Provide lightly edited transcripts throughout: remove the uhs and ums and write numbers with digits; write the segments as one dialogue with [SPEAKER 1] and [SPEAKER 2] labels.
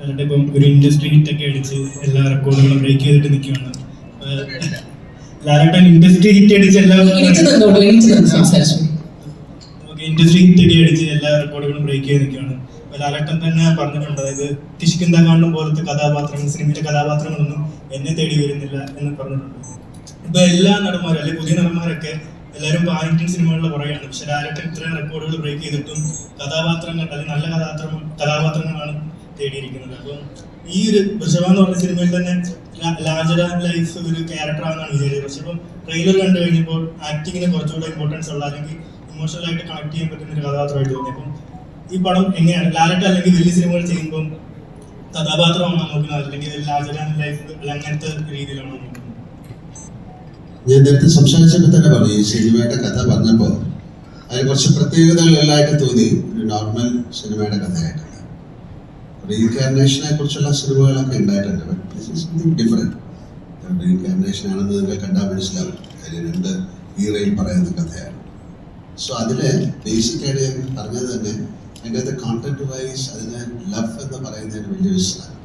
[SPEAKER 1] എന്നിട്ട് ഇപ്പം ഒരു ഇൻഡസ്ട്രി ഹിറ്റൊക്കെ അടിച്ച് എല്ലാ റെക്കോർഡുകളും ബ്രേക്ക് ചെയ്തിട്ട് നിൽക്കുകയാണ്. ലാലേട്ടൻ ഇൻഡസ്ട്രി ഹിറ്റ് അടിച്ച് ഇൻഡസ്ട്രി ഹിറ്റൊക്കെ അടിച്ച് എല്ലാ റെക്കോർഡുകളും ബ്രേക്ക് ചെയ്ത് നിൽക്കുകയാണ്. ലാലേട്ടൻ തന്നെ പറഞ്ഞിട്ടുണ്ട്, അതായത് കിഷ്കിന്ദാകാണ്ടും പോലത്തെ കഥാപാത്രങ്ങൾ, സിനിമയിലെ കഥാപാത്രങ്ങളൊന്നും എന്നെ തേടി വരുന്നില്ല എന്ന് പറഞ്ഞിട്ടുണ്ട്. ഇപ്പൊ എല്ലാ നടന്മാരും അല്ലെങ്കിൽ പുതിയ നടന്മാരൊക്കെ എല്ലാവരും പാനിറ്റൻ സിനിമകളിൽ പറയുകയാണ്. പക്ഷെ ലാലേട്ടൻ ഇത്രയും റെക്കോർഡുകൾ ബ്രേക്ക് ചെയ്തിട്ടും കഥാപാത്രങ്ങൾ അല്ലെങ്കിൽ നല്ല കഥാപാത്രങ്ങളാണ് തേടിയിരിക്കുന്നത്. അപ്പം ഈ ഒരു വൃഷഭ എന്ന് പറഞ്ഞ സിനിമയിൽ തന്നെ ലാർജർ ആൻഡ് ലൈഫ് ഒരു ക്യാരക്ടറാണെന്നാണ് വിചാരിച്ചത്. പക്ഷെ ഇപ്പം ട്രെയിലർ കണ്ടു കഴിഞ്ഞപ്പോൾ ആക്ടിങ്ങിന് കുറച്ചുകൂടെ ഇമ്പോർട്ടൻസ് ഉള്ള അല്ലെങ്കിൽ ഇമോഷണൽ ആയിട്ട് കണക്ട് ചെയ്യാൻ പറ്റുന്ന ഒരു കഥാപാത്രമായിട്ട് തോന്നി. അപ്പം ഈ പടം എങ്ങനെയാണ് ലാലേട്ടൻ അല്ലെങ്കിൽ വലിയ സിനിമകൾ ചെയ്യുമ്പം കഥാപാത്രമാണോ നോക്കുന്നത് അല്ലെങ്കിൽ ലാർജർ ആൻഡ് ലൈഫ് അല്ല അങ്ങനത്തെ രീതിയിലാണോ നോക്കുന്നത്?
[SPEAKER 2] ഞാൻ നേരത്തെ സംസാരിച്ചപ്പോൾ തന്നെ പറഞ്ഞു, ഈ സിനിമയുടെ കഥ പറഞ്ഞപ്പോൾ അതിന് കുറച്ച് പ്രത്യേകതകളായിട്ട് തോന്നി. ഒരു നോർമൽ സിനിമയുടെ കഥയായിട്ടല്ല. റീഇൻകാർണേഷനെ കുറിച്ചുള്ള സിനിമകളൊക്കെ ഉണ്ടായിട്ടുണ്ട്. But this is something different. Reincarnation ആണെന്ന് നിങ്ങൾ കണ്ടാൽ മനസ്സിലാവും. കാര്യം രണ്ട് ഈറയിൽ പറയുന്ന കഥയാണ്. സോ അതിൽ ബേസിക്കായിട്ട് ഞാൻ പറഞ്ഞത് തന്നെ അതിൻ്റെ അകത്ത് കോണ്ടന്റ് വൈസ് അതിന് ലവ് എന്ന് പറയുന്നതിന് വലിയ വിശ്വാസം.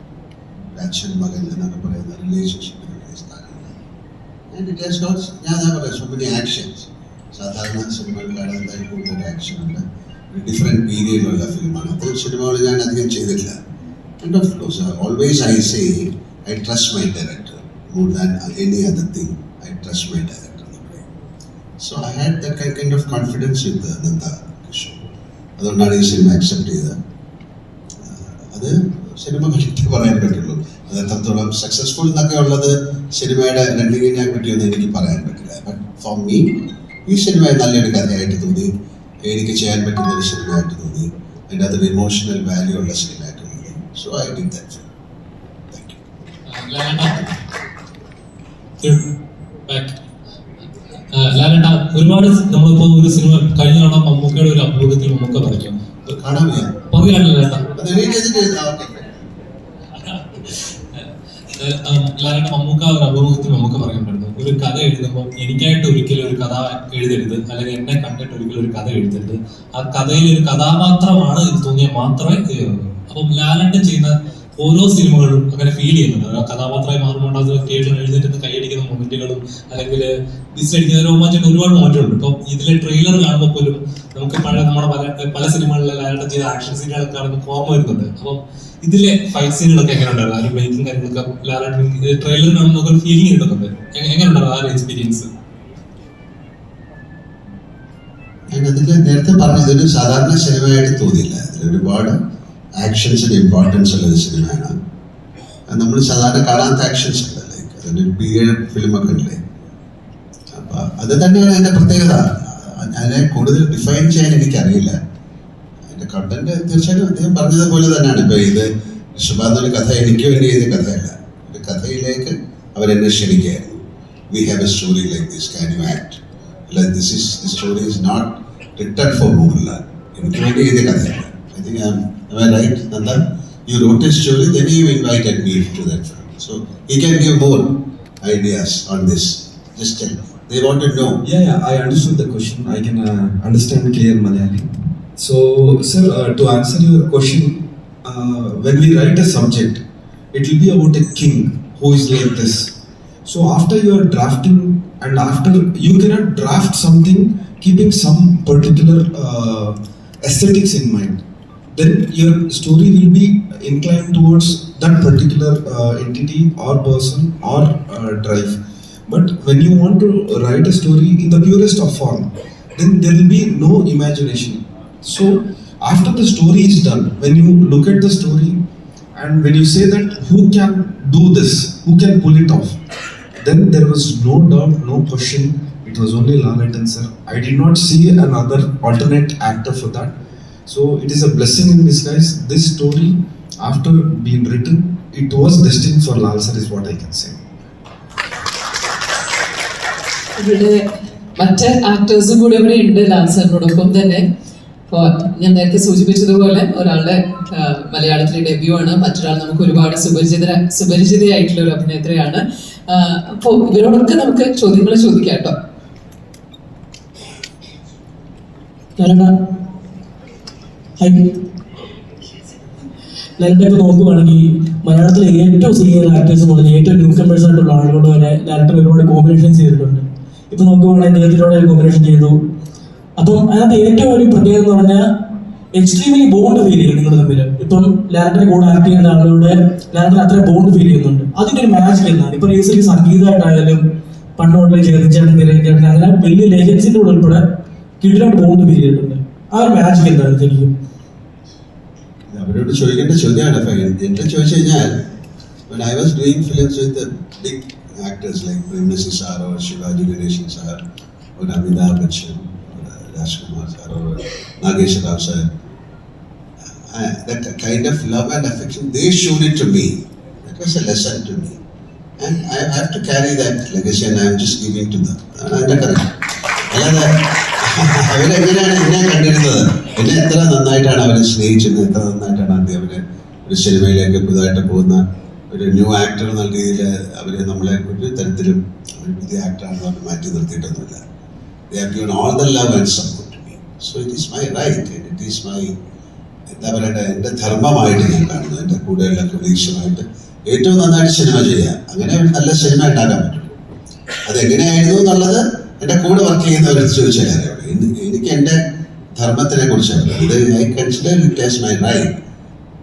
[SPEAKER 2] അച്ഛൻ മകൻ എന്നൊക്കെ പറയുന്ന റിലേഷൻഷിപ്പിന് വലിയ സ്ഥാനമാണ്. ആൻഡ് ഇറ്റ് ഹാസ് നോട്ട്, ഞാൻ പറയാം, സോ മെനി ആക്ഷൻസ്. സാധാരണ സിനിമകളിലാണ് എന്തായാലും കൂടുതൽ ആക്ഷൻ ഉണ്ട്. ഒരു ഡിഫറെൻറ്റ് പീരിയഡിലുള്ള ഫിലിമാണ്. അത്തരം സിനിമകൾ ഞാൻ അധികം ചെയ്തിട്ടില്ല. And of course always I say I trust my director more than any other thing. I trust my director എന്ന് പറയും. So I had that kind of confidence with Nanda Kishore. അതുകൊണ്ടാണ് ഈ സിനിമ അക്സെപ്റ്റ് ചെയ്തത്. അത് സിനിമ കണ്ടിട്ട് പറയാൻ പറ്റുള്ളൂ. അത് എത്രത്തോളം സക്സസ്ഫുൾ എന്നൊക്കെ ഉള്ളത് സിനിമയുടെ റണ്ണിങ്ങിനെ പറ്റിയൊന്നും എനിക്ക് പറയാൻ പറ്റില്ല. ബട്ട് ഫോർ മീ ഈ സിനിമ നല്ലൊരു കഥയായിട്ട് തോന്നി. എനിക്ക് ചെയ്യാൻ പറ്റുന്ന ഒരു സിനിമയായിട്ട് തോന്നി. അതിൻ്റെ അതൊരു ഇമോഷണൽ വാല്യൂ ഉള്ള സിനിമയായിട്ട് തോന്നി. So I did that. Thank
[SPEAKER 3] you. ലാലേട്ട, ഒരുപാട് നമ്മളിപ്പോ ഒരു സിനിമ കഴിഞ്ഞ തവണ മമ്മൂക്കയുടെ ഒരു അഭിമുഖത്തിൽ മമ്മൂക്ക പറഞ്ഞു ലാലേട്ട മമ്മൂക്ക ഒരു അഭിമുഖത്തിൽ മമ്മൂക്ക പറയുന്നുണ്ടായിരുന്നു, ഒരു കഥ എഴുതുമ്പോൾ എനിക്കായിട്ട് ഒരിക്കലും ഒരു കഥ എഴുതരുത്, അല്ലെങ്കിൽ എന്നെ കണ്ടിട്ട് ഒരിക്കലും ഒരു കഥ എഴുതരുത്. ആ കഥയിൽ ഒരു കഥാപാത്രമാണ് ഇത് തോന്നിയാൽ മാത്രമേ ചെയ്യുള്ളൂ. അപ്പം ലാലേട്ടൻ ചെയ്യുന്ന ഓരോ സിനിമകളും അങ്ങനെ ഫീൽ ചെയ്യുന്നുണ്ട്. ആ കഥാപാത്രമായി മാറുമ്പോൾ അത് തിയേറ്ററിൽ എഴുന്നേറ്റ് കൈയടിക്കുന്ന മൊമെന്റുകളും അല്ലെങ്കിൽ ഡിസ്ലടിക്കുന്ന രോമാഞ്ചിന്റെ ഒരുപാട് മൊമെന്റുകളുണ്ട്. ഇപ്പം ഇതിലെ ട്രെയിലർ കാണുമ്പോൾ പോലും നമുക്ക് നമ്മുടെ പല സിനിമകളിലെ ലാലേട്ടൻ ചെയ്ത ആക്ഷൻ സീനുകളൊക്കെ കാണുമ്പോൾ ഓർമ്മ വരുന്നുണ്ട്. അപ്പം ഇതിലെ ഫൈറ്റ് സീനുകളൊക്കെ എങ്ങനെ ഉണ്ടായിരുന്നു? ആ ഒരു ബ്രേക്കിംഗ് കാര്യങ്ങളൊക്കെ ലാലേട്ടൻ ട്രെയിലർ കാണുമ്പോൾ ഒരു ഫീലിംഗ് കിട്ടുന്നുണ്ട്. എങ്ങനെ ഉണ്ടായിരുന്നു ആ ഒരു എക്സ്പീരിയൻസ്?
[SPEAKER 2] അതിൽ നേരത്തെ പറഞ്ഞത് ഒരു സാധാരണ സിനിമയായിട്ട് തോന്നിയില്ല. അതിൽ ഒരുപാട് ആക്ഷൻസിന് ഇമ്പോർട്ടൻസ് ഉള്ളൊരു സിനിമയാണ്. നമ്മൾ സാധാരണ കാണാത്ത ആക്ഷൻസ് ഉണ്ട്. ലൈക്ക് അതിൻ്റെ പീരിയഡ് ഫിലിമൊക്കെ ഉണ്ടല്ലേ. അപ്പം അത് തന്നെയാണ് അതിൻ്റെ പ്രത്യേകത. അതിനെ കൂടുതൽ ഡിഫൈൻ ചെയ്യാൻ എനിക്കറിയില്ല. അതിൻ്റെ കണ്ടന്റ് തീർച്ചയായിട്ടും അദ്ദേഹം പറഞ്ഞതുപോലെ തന്നെയാണ്. ഇപ്പോൾ ഇത് ഋഷഭാന്നൊരു കഥ എനിക്ക് വേണ്ടി ചെയ്ത കഥയല്ല. ഒരു കഥയിലേക്ക് അവരെന്നെ ക്ഷണിക്കുകയായിരുന്നു. We have a story like this, can you act like this? The story is not written for Mohanlal. എനിക്ക് വേണ്ടി ചെയ്ത കഥയല്ല. I think am I right, Nanda? You wrote a story, then you invited me to that film. So he can give more ideas on this. Just tell. They want to know.
[SPEAKER 4] Yeah, I understood the question. I can understand clear Malayali. So, sir, to answer your question, when we write a subject, it will be about a king who is like this. So after you are drafting, and after you cannot draft something keeping some particular aesthetics in mind. Then your story will be inclined towards that particular entity or person or drive. But when you want to write a story in the purest of form, then there will be no imagination. So after the story is done, when you look at the story and when you say that who can do this, who can pull it off, then there was no doubt, no question, it was only Lalatan sir. I did not see another alternate actor for that. So it is a blessing in disguise. This story, after being written, it was destined for Lal sir is what I can say.
[SPEAKER 5] ഇവിടെ മറ്റ് ആക്ടേഴ്സും കൂടി ഇവിടെ ഉണ്ട് ലാൽ സാറിനോടൊപ്പം തന്നെ. ഇപ്പോൾ ഞാൻ നേരത്തെ സൂചിപ്പിച്ചതുപോലെ ഒരാളുടെ മലയാളത്തിലെ ഡെബ്യൂ ആണ്, മറ്റൊരാൾ നമുക്ക് ഒരുപാട് സുപരിചിതയായിട്ടുള്ള ഒരു അഭിനേത്രിയാണ്. അപ്പോൾ ഇവരോടൊക്കെ നമുക്ക് ചോദ്യങ്ങൾ ചോദിക്കാം കേട്ടോ.
[SPEAKER 6] ലാലേട്ടനൊക്കെ നോക്കുവാണെങ്കിൽ മലയാളത്തിലെ ഏറ്റവും സീനിയർ ആക്ടേഴ്സ് മുതൽ ഏറ്റവും ന്യൂ കമേഴ്സ് ആയിട്ടുള്ള ആളുകളോട് വരെ ലാലേട്ടൻ ഒരുപാട് കോമ്പിനേഷൻസ് ചെയ്തിട്ടുണ്ട്. ഇപ്പൊ നോക്കുവാണെങ്കിൽ നേരത്തിലൂടെ ഒരു കോമ്പിനേഷൻ ചെയ്തു. അപ്പം അതിനകത്ത് ഏറ്റവും ഒരു പ്രത്യേകത എന്ന് പറഞ്ഞാൽ എക്സ്ട്രീംലി ബോണ്ട് ഫീൽ ചെയ്യും നിങ്ങൾ തമ്മിൽ. ഇപ്പം ലാലേട്ടന്റെ കൂടെ ആക്ട് ചെയ്യുന്ന ആളുകളുടെ ലാലേട്ടൻ അത്ര ബോണ്ട് ഫീൽ ചെയ്യുന്നുണ്ട്. അതിന്റെ ഒരു മാജിക് എന്നാണ്. ഇപ്പൊ റീസെന്റ് സംഗീതമായിട്ടായാലും പണ്ട് മുതലേ ചേർച്ചേട്ടൻ തിരഞ്ഞെടുക്കാൻ അങ്ങനെ വലിയ ലേജൻസിന്റെ കൂടെ ഉൾപ്പെടെ കിടിലായിട്ട് ബോണ്ട് ഫീൽ ചെയ്തിട്ടുണ്ട്. ആ ഒരു മാജിക് എന്താണ് ശരിക്കും?
[SPEAKER 2] അവരോട് ചോദിക്കേണ്ട ചോദ്യമാണ് ഫൈൻ. എന്റെ ചോദിച്ചു കഴിഞ്ഞാൽ when I was doing films with the big actors like Premnasi sir or Shivaji Ganeshan sir or Amitabh Bachchan or Rajkumar sir or Nagesh Rao sir, that kind of love and affection they showed it to me. That was a lesson to me, and I have to carry that legacy and I am just giving to them. അതിന്റെ correct അല്ലാതെ അവരെങ്ങനെയാണ് എന്നെ കണ്ടിരുന്നത്, എന്നെ എത്ര നന്നായിട്ടാണ് അവരെ സ്നേഹിച്ചത്, എത്ര നന്നായിട്ടാണ് ആദ്യം അവര് ഒരു സിനിമയിലേക്ക് പുതുതായിട്ട് പോകുന്ന ഒരു ന്യൂ ആക്ടർ എന്നുള്ള രീതിയിൽ അവരെ നമ്മളെ ഒരു തരത്തിലും ഒരു പുതിയ ആക്ടറാണെന്ന് പറഞ്ഞ് മാറ്റി നിർത്തിയിട്ടൊന്നുമില്ല. They have given all the love and support to me. So it is my right and it is my എന്താ പറയണ്ടേ, എൻ്റെ ധർമ്മമായിട്ട് ഞാൻ കാണുന്നു. എൻ്റെ കൂടെയുള്ള കൊളീഗ്സുമായിട്ട് ഏറ്റവും നന്നായിട്ട് സിനിമ ചെയ്യുക, അങ്ങനെ ഒരു നല്ല സിനിമ ഉണ്ടാക്കാൻ പറ്റും. അതെങ്ങനെയായിരുന്നു എന്നുള്ളത് എൻ്റെ കൂടെ വർക്ക് ചെയ്യുന്നവർ ചോദിച്ചാൽ അറിയാം. എനിക്ക് എൻ്റെ ധർമ്മത്തിനെ കുറിച്ചാണ് ഇത്. I consider it as my right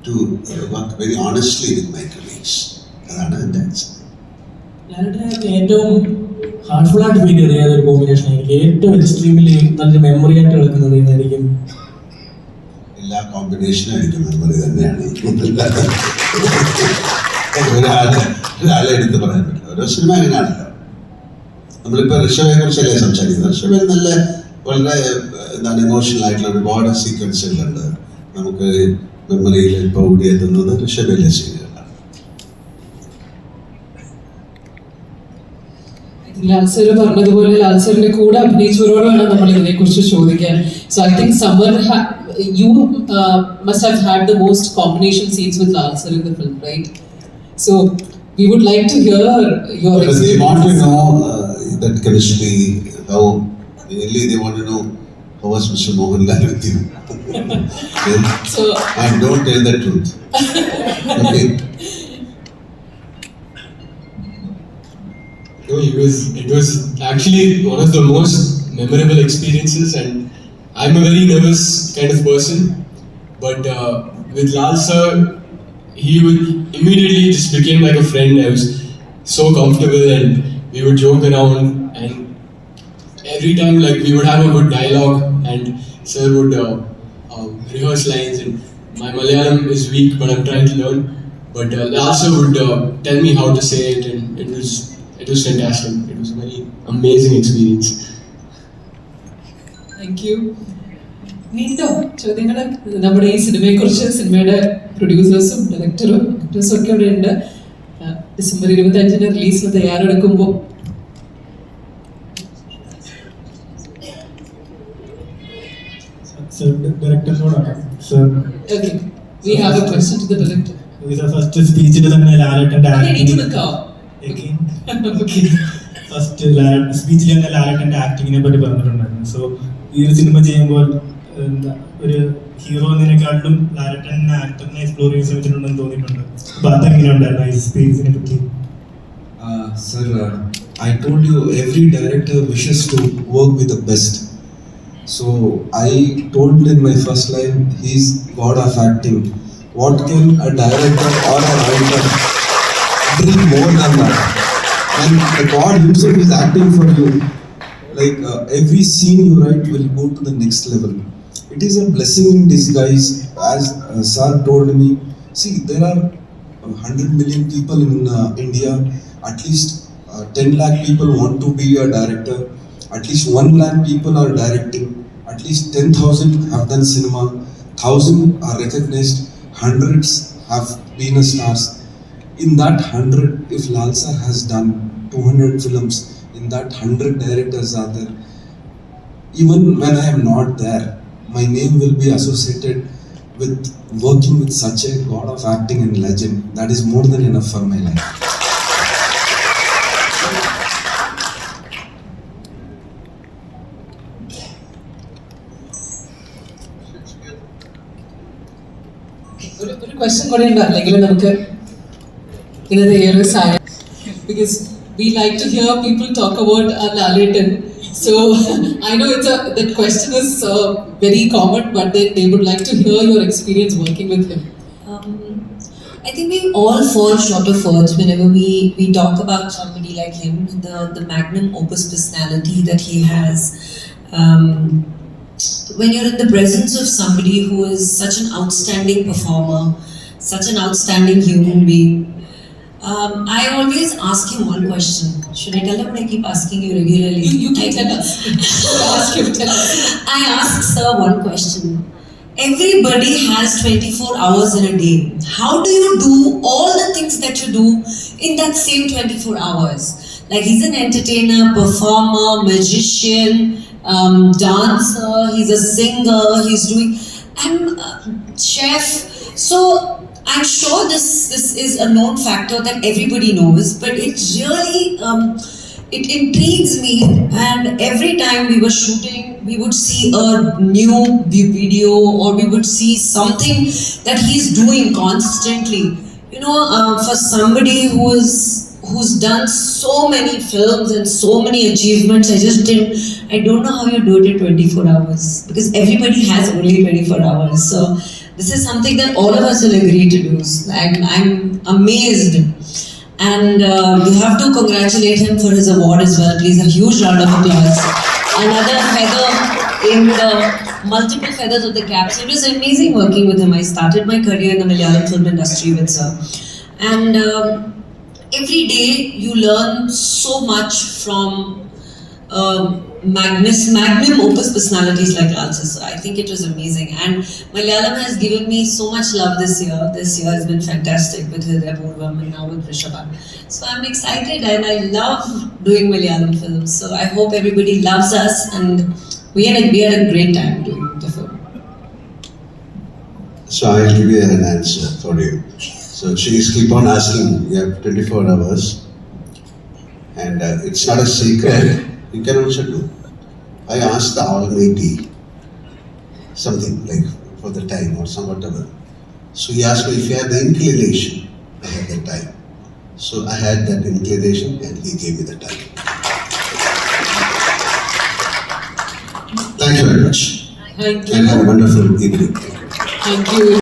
[SPEAKER 2] to work very honestly with my colleagues. അതാണ് എൻ്റെ ആൻസർ.
[SPEAKER 6] ലാലേട്ടനെ ഏറ്റവും ഹാർട്ട്ഫുൾ ആയിട്ട് ഫീൽ ചെയ്ത ഏതൊരു കോമ്പിനേഷൻ ആയിരിക്കും? ഏറ്റവും എക്സ്ട്രീമിൽ നല്ലൊരു മെമ്മറി ആയിട്ട് കിടക്കുന്നത് ഏതായിരിക്കും?
[SPEAKER 2] എല്ലാ കോമ്പിനേഷനും എനിക്ക് മെമ്മറി തന്നെയാണ്. ഒരാളെ എടുത്ത് പറയാൻ പറ്റില്ല. ഓരോ സിനിമ അങ്ങനെയാണല്ലോ. നമ്മളിപ്പോൾ ഋഷഭയെ കുറിച്ചല്ലേ സംസാരിക്കുന്നത്. ഋഷഭയിൽ നല്ല വളരെ എന്താണ് ഇമോഷണൽ ആയിട്ടുള്ള ഒരുപാട് സീക്വൻസുകളുണ്ട്. നമുക്ക് മെമ്മറിയിൽ ഇപ്പോൾ ഓടിയെത്തുന്നത് ഋഷഭയിലെ സീനുകളാണ്.
[SPEAKER 5] ലാൽസർ പറഞ്ഞതുപോലെ ലാൽസറിന്റെ കൂടെ അഭിനയിച്ചവരോടാണ് നമ്മൾ ഇതിനെ കുറിച്ച് ചോദിക്കാൻ. So I think summer you must have had the most combination scenes with Lalsar in the film, right? So we would like to hear your
[SPEAKER 2] because
[SPEAKER 5] experience.
[SPEAKER 2] they want to know that chemistry, how mainly they want to know how was Mr. Mohanlal with you. Okay?
[SPEAKER 5] So
[SPEAKER 2] And don't tell the truth. Okay.
[SPEAKER 7] No, it was actually one of the most memorable experiences, and I'm a very nervous kind of person, but with Lal sir, he would immediately just became like a friend. I was so comfortable and we would joke around, and every time like we would have a good dialogue and sir would rehearse lines, and my Malayalam is weak but I'm trying to learn, but Lal sir would tell me how to say it, and it was fantastic. It was a very amazing experience.
[SPEAKER 5] Thank you. നീണ്ടോ ചോദ്യങ്ങൾ? നമ്മുടെ ഈ സിനിമയെ കുറിച്ച് സിനിമയുടെ പ്രൊഡ്യൂസേഴ്സും ഡയറക്ടറും ആക്ടേഴ്സും ഒക്കെ ഇവിടെ ഉണ്ട്. ഡിസംബർ 25 റിലീസിന് തയ്യാറെടുക്കുമ്പോൾ
[SPEAKER 1] ഡയറക്ടറിനോടാണ് sir.
[SPEAKER 5] Okay, we have a question to the director.
[SPEAKER 1] First സ്പീച്ചിൽ തന്നെ ലാലേട്ടന്റെ
[SPEAKER 5] എണീറ്റ് നിൽക്കാവോ?
[SPEAKER 1] ഫസ്റ്റ് സ്പീച്ചിൽ തന്നെ ലാലേട്ടന്റെ ആക്ടിങ്ങിനെ പറ്റി പറഞ്ഞിട്ടുണ്ടായിരുന്നു. സോ ഈ ഒരു സിനിമ ചെയ്യുമ്പോൾ ഒരു ഹീറോ എന്നതിനെക്കാട്ടിലും ലാലേട്ടൻ ആക്ടറിനെ എക്സ്പ്ലോർ ചെയ്യാൻ ശ്രമിച്ചിട്ടുണ്ടെന്ന് തോന്നിയിട്ടുണ്ട്. അപ്പൊ അതെങ്ങനെ ഉണ്ടായിരുന്നു ഈ സ്പീച്ചിനെ പറ്റി?
[SPEAKER 4] Sir, I told you every director wishes to work with the best. So I told in my first line, he's God of acting. What can a director or a writer bring more than that? And God himself is acting for you. Like every scene you write will go to the next level. It is a blessing in disguise, as Sir told me. See, there are 100 million people in India. At least 10 lakh people want to be a director. At least 1 lakh people are directing. At least 10,000 have done cinema. 1,000 are recognized. Hundreds have been a stars. In that 100, if Lal sir has done 200 films, in that 100 directors are there. Even when I am not there, my name will be associated with working with such a god of acting and legend. That is more than enough for my life.
[SPEAKER 5] ഒരു question കൂടെ ഉണ്ട്, അല്ലെങ്കിൽ നമുക്ക് ഇന്നത്തെ ഈ ഒരു സായ because we like to hear people talk about Laletan. So I know that question is very common, but they would like to hear your experience working with him.
[SPEAKER 8] I think we all fall short of words whenever we talk about somebody like him, the magnum opus personality that he has. When you're in the presence of somebody who is such an outstanding performer, such an outstanding human being, I always ask him one question. Should I tell him, or I keep asking you regularly?
[SPEAKER 5] You can tell us. Ask him, tell us.
[SPEAKER 8] I ask sir one question. Everybody has 24 hours in a day. How do you do all the things that you do in that same 24 hours? Like, he's an entertainer, performer, magician, dancer, he's a singer, he's doing, chef. So I'm sure this is a known factor that everybody knows, but it really it intrigues me. And every time we were shooting, we would see a new video, or we would see something that he's doing constantly. You know, for somebody who's done so many films and so many achievements, I don't know how you do it in 24 hours, because everybody has only 24 hours. So this is something that all of us will agree to do. I'm amazed. And we have to congratulate him for his award as well. Please, a huge round of applause. Another feather in the multiple feathers of the cap. So it was amazing working with him. I started my career in the Malayalam film industry with sir. And every day you learn so much from magnum opus personalities like Lalsa. So I think it was amazing. And Malayalam has given me so much love this year. This year has been fantastic with Hridaya Purvam and now with Rishabha. So I'm excited, and I love doing Malayalam films. So I hope everybody loves us, and we had a great time doing the film.
[SPEAKER 2] So I'll give you an answer for you. So she's keep on asking, you have 24 hours, and it's not a secret. You can also do. I asked the Almighty something like for the time or some whatever. So he asked me if you had the inclination. I had the time. So I had that inclination, and he gave me the time. Thank you very much.
[SPEAKER 5] Thank you.
[SPEAKER 2] And have a wonderful evening.
[SPEAKER 5] Thank you.